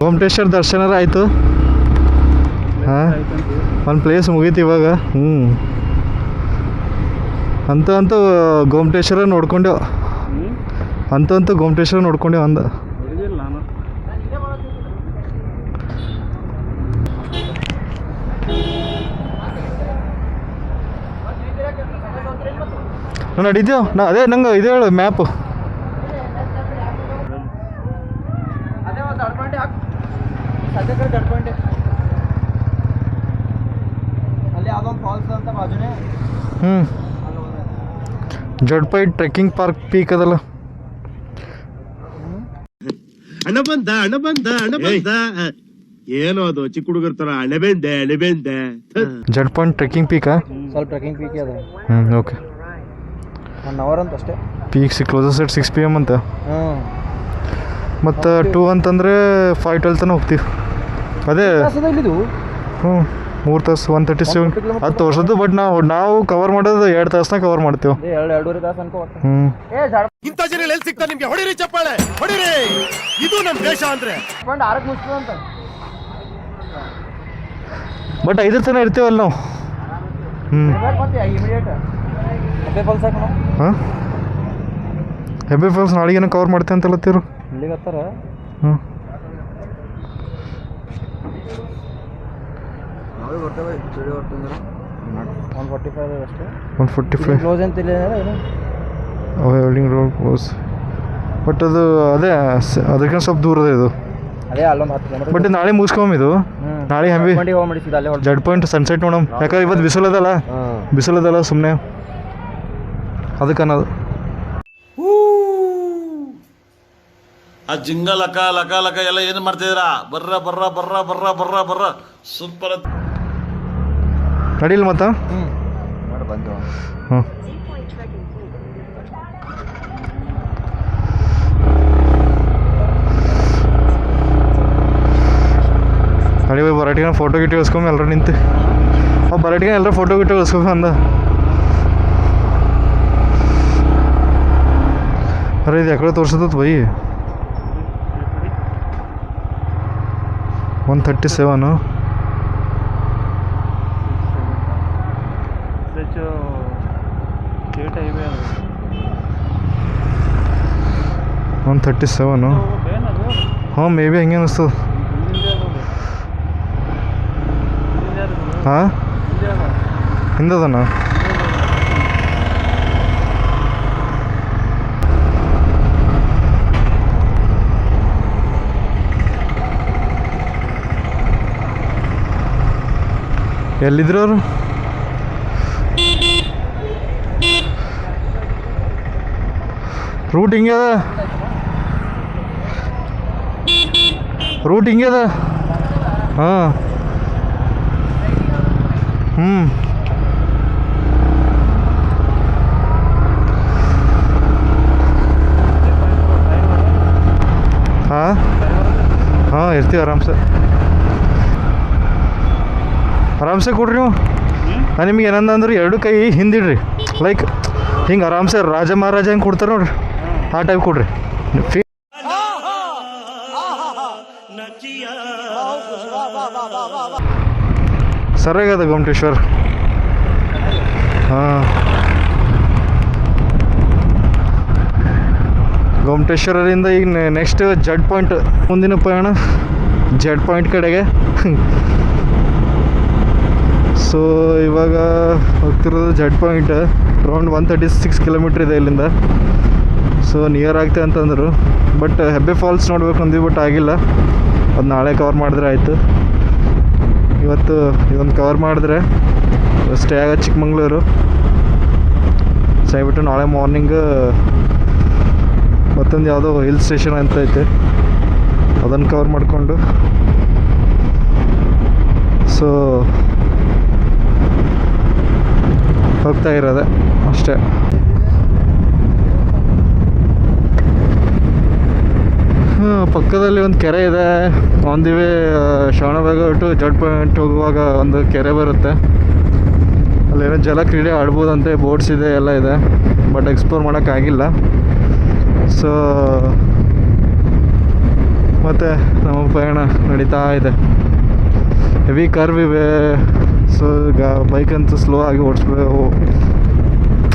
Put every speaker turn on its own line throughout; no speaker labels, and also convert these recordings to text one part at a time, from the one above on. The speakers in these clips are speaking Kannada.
ಗೊಮ್ಮಟೇಶ್ವರ ದರ್ಶನ ಆಯಿತು. ಹಾಂ, ಒಂದು ಪ್ಲೇಸ್ ಮುಗೀತು ಇವಾಗ. ಅಂತೂ ಗೊಮ್ಮಟೇಶ್ವರ ನೋಡ್ಕೊಂಡೆವು. ಅಂತೂ ಗೊಮ್ಮಟೇಶ್ವರ ನೋಡ್ಕೊಂಡೆವು ಅಂದ. ನಾನು ನಡೀತೇವೆ ಅದೇ ನಂಗೆ ಇದು ಹೇಳು ಮ್ಯಾಪು. ಜಡ್ಪಾಯಿ ಟ್ರೆಕ್ಕಿಂಗ್ ಪಾರ್ಕ್ ಪೀಕ್ ಅದಲ್ಲ.
ಹಣ ಬಂದ ಏನೋ ಅದು ಚಿಕ್ಕ ಹುಡುಗರ ತರ ಅಣೆಬೆಂದೆ.
ಜಡ್ ಪಾಯಿಂಟ್ ಟ್ರೆಕ್ಕಿಂಗ್ ಪೀಕಾ?
ಸ್ವಲ್ಪ ಟ್ರೆಕ್ಕಿಂಗ್ ಪೀಕ್ ಅದ.
ಓಕೆ.
1 hour ಅಂತ ಅಷ್ಟೇ.
ಪೀಕ್ ಕ್ಲೋಸಸ್ at 6 PM ಅಂತ. ಮತ್ತು 2 ಅಂತಂದರೆ 5-12 ತನಕ ಹೋಗ್ತೀವಿ. ಅದೇ 3 ತಾಸು 137 10 ವರ್ಷದ್ದು. ಬಟ್ ನಾವು ಕವರ್ ಮಾಡೋದು 2 ತಾಸನ್ನ ಕವರ್ ಮಾಡ್ತೇವೆ.
2.5 ತಾಸು ಅನ್ಕೋ.
ಇಂಥ ಜನ ಎಲ್ಲಿ ಸಿಗ್ತಾರೆ ನಿಮ್ಗೆ? ಹೊಡಿರಿ ಚಪ್ಪಾಳೆ ಹೊಡಿರಿ, ಇದು ನಮ್ಮ ದೇಶ ಅಂದ್ರೆ.
6ಕ್ಕೆ ಮುಗಿಸ್ತದ ಅಂತ.
ಬಟ್ 5 ತನಕ ಇರ್ತೀವಲ್ಲ ನಾವು. ಹಾಂ, ಹೆಬ್ಬೆ ಫಾಲ್ಸ್ ನಾಳೆಗೇನೋ ಕವರ್ ಮಾಡ್ತೇವೆ ಅಂತಲ್ಲತ್ತೀರು.
ಇಲ್ಲಿಗೆ ಹತ್ತಾರ. 145 ಕ್ಲೋಸ್ ಅಂತ
ವೆಲ್ಡಿಂಗ್ ರೋಡ್ ಕ್ಲೋಸ್. ಬಟ್ ಅದು ಅದೇ ಅದಕ್ಕಿಂತ ಸ್ವಲ್ಪ ದೂರ ಇದೆ ಇದು.
ಅದೇ ಅಲ್ಲೊಂದು 10 ಕಿಲೋಮೀಟರ್.
ಬಟ್ ನಾಳೆ ಮುಗಿಸ್ಕೊಂಬಿದು. ನಾಳೆ ಹೆಂಬಿ ಜಡ್ ಪಾಯಿಂಟ್ ಸನ್ಸೆಟ್ ನೋಡಮ್. ಯಾಕಂದ್ರೆ ಇವತ್ತು ಬಿಸಿಲದಲ್ಲ ಸುಮ್ಮನೆ ಅದಕ್ಕೆ ಅನ್ನೋದು.
ಆ ಜಿಂಗ ಲಕ ಲಕ ಲಕ ಎಲ್ಲ ಏನು ಮಾಡ್ತಿದ್ದೀರಾ? ಬರ್ರ ಸೂಪರ್
ನಡೀಲ್ ಮತ್ತ. ಹಾಂ, ನಡಿ ಬರಾಟಿಗೆ ಫೋಟೋ ಗಿಟ್ಟು ಇಸ್ಕೊಂಬ ಎಲ್ಲರೂ ನಿಂತು. ಬರಾಟಿಗೆ ಎಲ್ಲರೂ ಫೋಟೋ ಗಿಟ್ಟು ಇಸ್ಕೊಂಬ ಅಂದ. ಅರೆ ಇದು ಯಾಕಡೆ ತೋರ್ಸತ್ತ ಬೈ? 137 137. ಹಾಂ, ಮೇ ಬಿ ಹಂಗೆ ಅನಿಸ್ತದ. ಹಾಂ, ಹಿಂದದನ. ಎಲ್ಲಿದ್ರು ಅವರು? ರೂಟ್ ಹಿಂಗೆ ಅದ. ಹಾಂ. ಹಾಂ ಇರ್ತೀವಿ ಆರಾಮ್ಸೆ ಕೊಡ್ರಿ ನೀವು. ನಾನು ನಿಮ್ಗೆ ಏನಂದ್ರೆ 2 ಕೈ ಹಿಂದಿಡ್ರಿ. ಲೈಕ್ ಹಿಂಗೆ ಆರಾಮ್ಸೆ ರಾಜ ಮಹಾರಾಜ ಹೆಂಗೆ ಕೊಡ್ತಾರೆ ನೋಡ್ರಿ, ಆ ಟೈಪ್ ಕೊಡ್ರಿ. ಸರಿಯಾಗದ ಗೊಮ್ಮಟೇಶ್ವರ. ಹಾಂ, ಗೊಮ್ಮಟೇಶ್ವರದಿಂದ ಈಗ ನೆಕ್ಸ್ಟ್ ಜಡ್ ಪಾಯಿಂಟ್. ಮುಂದಿನ ಪಯಣ ಜಡ್ ಪಾಯಿಂಟ್ ಕಡೆಗೆ. ಸೊ ಇವಾಗ ಹೋಗ್ತಿರೋದು ಜಡ್ ಪಾಯಿಂಟ್. ಅರೌಂಡ್ 136 ಕಿಲೋಮೀಟ್ರ್ ಇದೆ ಇಲ್ಲಿಂದ. ಸೊ ನಿಯರ್ ಆಗ್ತದೆ ಅಂತಂದರು. ಬಟ್ ಹೆಬ್ಬೆ ಫಾಲ್ಸ್ ನೋಡ್ಬೇಕು ಅಂದ್ವಿ, ಬಟ್ ಆಗಿಲ್ಲ. ಅದು ನಾಳೆ ಕವರ್ ಮಾಡಿದ್ರೆ ಆಯಿತು. ಇವತ್ತು ಇದೊಂದು ಕವರ್ ಮಾಡಿದ್ರೆ ಸ್ಟೇ ಆಗೋದು ಚಿಕ್ಕಮಂಗ್ಳೂರು. ಸಾಯ್ಬಿಟ್ಟು ನಾಳೆ ಮಾರ್ನಿಂಗ್ ಮತ್ತೊಂದು ಯಾವುದೋ ಹಿಲ್ ಸ್ಟೇಷನ್ ಅಂತ ಐತೆ, ಅದನ್ನು ಕವರ್ ಮಾಡಿಕೊಂಡು ಸೊ ಹೋಗ್ತಾ ಇರೋದೆ ಅಷ್ಟೇ. ಪಕ್ಕದಲ್ಲಿ ಒಂದು ಕೆರೆ ಇದೆ. On the way Shravanabelagola to Z point ಹೋಗುವಾಗ ಒಂದು ಕೆರೆ ಬರುತ್ತೆ. ಅಲ್ಲೇನೋ ಜಲ ಕ್ರೀಡೆ ಆಡ್ಬೋದಂತೆ, ಬೋಟ್ಸ್ ಇದೆ, ಎಲ್ಲ ಇದೆ. ಬಟ್ ಎಕ್ಸ್ಪ್ಲೋರ್ ಮಾಡೋಕ್ಕಾಗಿಲ್ಲ. ಸೊ ಮತ್ತು ನಮ್ಮ ಪಯಣ ನಡೀತಾ ಇದೆ. ಹೆವಿ ಕರ್ವ್ ಇವೆ. ಸೊ ಈಗ ಬೈಕಂತೂ ಸ್ಲೋ ಆಗಿ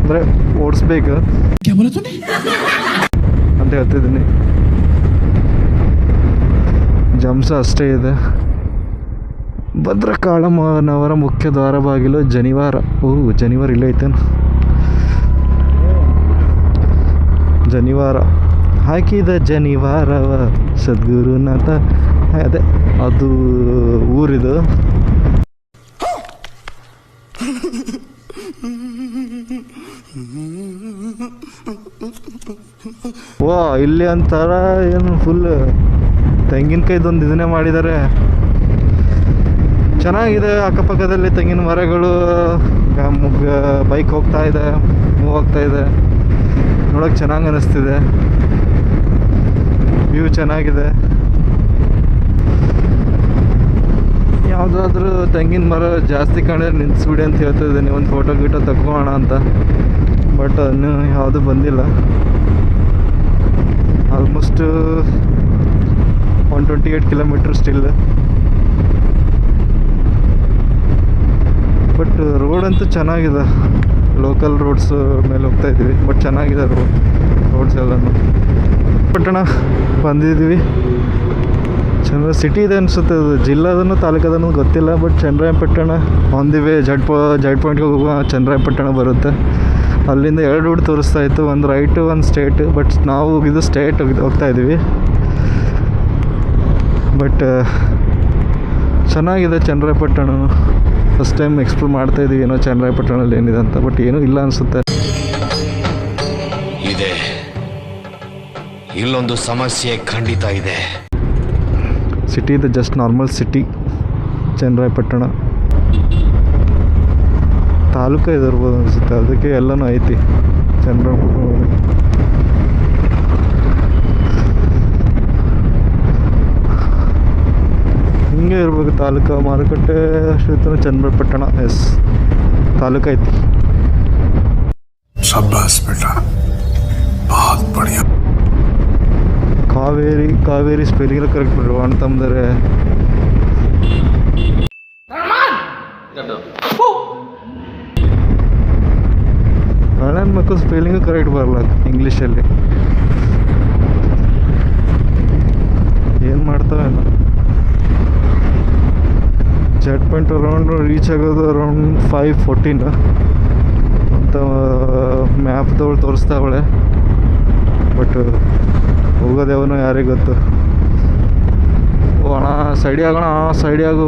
ಅಂದರೆ ಓಡಿಸ್ಬೇಕು ಅಂತ ಹೇಳ್ತಿದ್ದೀನಿ. ಜಂಪ್ಸ್ ಅಷ್ಟೇ ಇದೆ. ಭದ್ರಕಾಳಮ್ಮನವರ ಮುಖ್ಯ ದ್ವಾರ ಬಾಗಿಲು ಜನಿವಾರ. ಜನಿವಾರ ಇಲ್ಲೇ ಐತೇನು? ಜನಿವಾರ ಹಾಕಿದ ಜನಿವಾರವ ಸದ್ಗುರುನಾಥ. ಅದೇ ಅದು ಊರಿದು. ಇಲ್ಲಿ ಒಂಥರ ಏನು ಫುಲ್ ತೆಂಗಿನಕಾಯ್ದೊಂದು ಇದನ್ನೇ ಮಾಡಿದ್ದಾರೆ. ಚೆನ್ನಾಗಿದೆ. ಅಕ್ಕಪಕ್ಕದಲ್ಲಿ ತೆಂಗಿನ ಮರಗಳು, ಬೈಕ್ ಹೋಗ್ತಾ ಇದೆ, ಮೂವ್ ಆಗ್ತಾ ಇದೆ. ನೋಡೋಕೆ ಚೆನ್ನಾಗಿ ಅನ್ನಿಸ್ತಿದೆ. ವ್ಯೂ ಚೆನ್ನಾಗಿದೆ. ಯಾವುದಾದ್ರೂ ತೆಂಗಿನ ಮರ ಜಾಸ್ತಿ ಕಂಡ್ರೆ ನಿಲ್ಲಿಸ್ಬಿಡಿ ಅಂತ ಹೇಳ್ತಿದ್ದೀನಿ, ಒಂದು ಫೋಟೋ ಗೀಟೋ ತಗೋಣ ಅಂತ. ಬಟ್ ಇನ್ನೂ ಯಾವುದೂ ಬಂದಿಲ್ಲ. Almost 128 kilometre still. But road ಅಂತೂ ಚೆನ್ನಾಗಿದೆ. ಲೋಕಲ್ ರೋಡ್ಸ್ ಮೇಲೆ ಹೋಗ್ತಾ ಇದ್ದೀವಿ. ಬಟ್ ಚೆನ್ನಾಗಿದೆ ರೋಡ್ಸ್ ಎಲ್ಲನೂ. ಪಟ್ಟಣ ಬಂದಿದ್ದೀವಿ. ಸಿಟಿ ಇದೆ ಅನಿಸುತ್ತೆ. ಅದು ಜಿಲ್ಲಾದನ್ನು ತಾಲೂಕದನ್ನು ಗೊತ್ತಿಲ್ಲ. ಬಟ್ ಚನ್ನರಾಯಪಟ್ಟಣ ಒಂದಿವೆ. ಜಡ್ ಪಾಯಿಂಟ್ಗೆ ಹೋಗುವ ಚನ್ನರಾಯಪಟ್ಟಣ ಬರುತ್ತೆ. ಅಲ್ಲಿಂದ 2 ರೂಟ್ ತೋರಿಸ್ತಾ ಇತ್ತು, ಒಂದು ರೈಟು ಒಂದು ಸ್ಟೇಟ್. ಬಟ್ ನಾವು ಹೋಗಿದ್ದು ಸ್ಟೇಟ್ ಹೋಗ್ತಾ ಇದ್ದೀವಿ. ಬಟ್ ಚೆನ್ನಾಗಿದೆ ಚನ್ನರಾಯಪಟ್ಟಣ. ಫಸ್ಟ್ ಟೈಮ್ ಎಕ್ಸ್ಪ್ಲೋರ್ ಮಾಡ್ತಾ ಇದ್ದೀವಿ ಏನೋ ಚನ್ನರಾಯಪಟ್ಟಣದಲ್ಲಿ ಏನಿದೆ ಅಂತ. ಬಟ್ ಏನೂ ಇಲ್ಲ ಅನಿಸುತ್ತೆ.
ಇದೆ, ಇಲ್ಲೊಂದು ಸಮಸ್ಯೆ ಖಂಡಿತ ಇದೆ.
ಸಿಟಿ ಇದೆ, just normal city Channarayapatna. Taluk ಇದಿರ್ಬೋದು ಅನಿಸುತ್ತೆ, ಅದಕ್ಕೆ ಎಲ್ಲನೂ ಐತಿ ಚನ್ನರಾಯಪಟ್ಟಣ. ಹಿಂಗೆ ಇರ್ಬೇಕು. ತಾಲೂಕು ಮಾರುಕಟ್ಟೆ ಕ್ಷೇತ್ರ ಚನ್ನರಾಯಪಟ್ಟಣ. ಎಸ್, ತಾಲೂಕು ಐತಿ.
ಶಾಬಾಸ್ ಬೇಟಾ, ಬಹುತ್ ಬಢಿಯಾ.
ಕಾವೇರಿ ಸ್ಪೆಲ್ಲಿಂಗ್ ಕರೆಕ್ಟ್ ಬಿಡ್ರಿ ಅಣ್ಣ ತಮ್ಮದರೆ. ಅಣ್ಣನ ಮಕ್ಕಳು ಸ್ಪೆಲ್ಲಿಂಗು ಕರೆಕ್ಟ್ ಬರಲ್ಲ ಇಂಗ್ಲೀಷಲ್ಲಿ. ಏನು ಮಾಡ್ತಾವೇನೋ. ಜಡ್ ಪಾಯಿಂಟ್ ಅರೌಂಡ್ ರೀಚ್ ಆಗೋದು ಅರೌಂಡ್ 5:14 ಅಂತ ಮ್ಯಾಪ್ದವಳು ತೋರಿಸ್ತಾವಳೆ. ಬಟ್ ಹೋಗೋದೇವನೋ ಯಾರಿಗೆ ಗೊತ್ತು. ಅಣ್ಣ ಸೈಡಿ ಆಗೋಣ, ಸೈಡಿ ಆಗು.